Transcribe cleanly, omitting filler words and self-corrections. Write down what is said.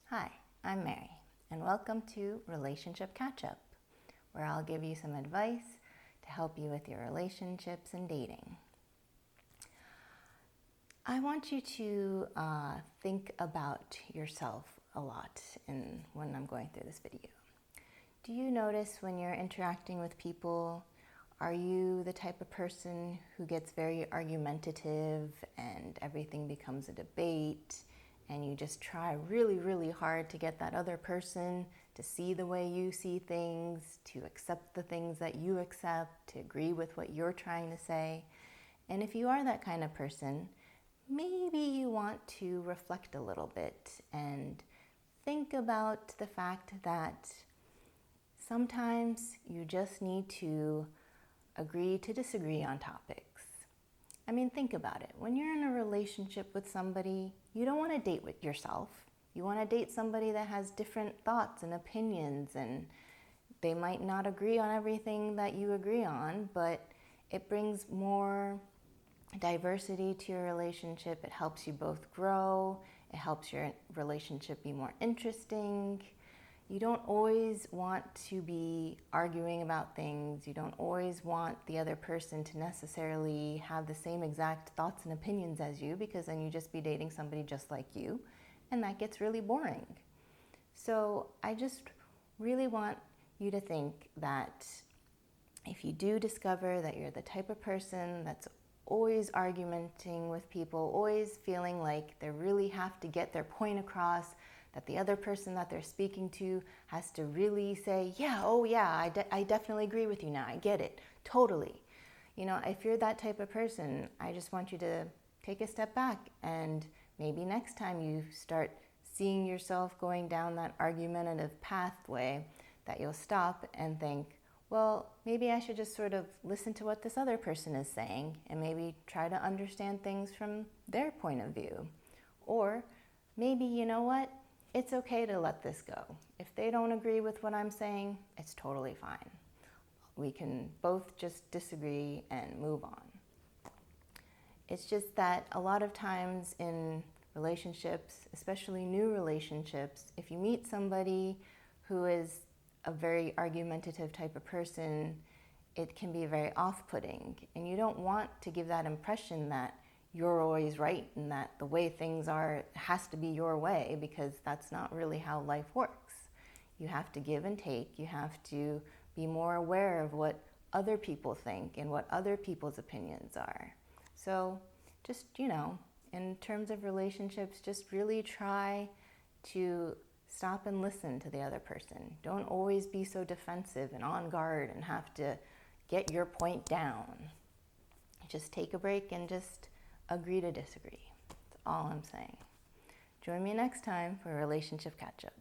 Hi, I'm Mary, and welcome to Relationship Catch-Up, where I'll give you some advice to help you with your relationships and dating. I want you to think about yourself a lot when I'm going through this video. Do you notice when you're interacting with people, are you the type of person who gets very argumentative and everything becomes a debate? And you just try really, really hard to get that other person to see the way you see things, to accept the things that you accept, to agree with what you're trying to say. And if you are that kind of person, maybe you want to reflect a little bit and think about the fact that sometimes you just need to agree to disagree on topics. I mean, think about it. When you're in a relationship with somebody, you don't want to date with yourself. You want to date somebody that has different thoughts and opinions, and they might not agree on everything that you agree on, but it brings more diversity to your relationship. It helps you both grow. It helps your relationship be more interesting. You don't always want to be arguing about things. You don't always want the other person to necessarily have the same exact thoughts and opinions as you, because then you just be dating somebody just like you, and that gets really boring. So I just really want you to think that if you do discover that you're the type of person that's always argumenting with people, always feeling like they really have to get their point across, that the other person that they're speaking to has to really say, I definitely agree with you now. I get it, totally. You know, if you're that type of person, I just want you to take a step back, and maybe next time you start seeing yourself going down that argumentative pathway, that you'll stop and think, well, maybe I should just sort of listen to what this other person is saying and maybe try to understand things from their point of view. Or maybe, you know what? It's okay to let this go. If they don't agree with what I'm saying, it's totally fine. We can both just disagree and move on. It's just that a lot of times in relationships, especially new relationships, if you meet somebody who is a very argumentative type of person, it can be very off-putting. And you don't want to give that impression that you're always right and that the way things are has to be your way, because that's not really how life works. You have to give and take. You have to be more aware of what other people think and what other people's opinions are. So just, in terms of relationships, just really try to stop and listen to the other person. Don't always be so defensive and on guard and have to get your point down. Just take a break and just agree to disagree. That's all I'm saying. Join me next time for a relationship catch-up.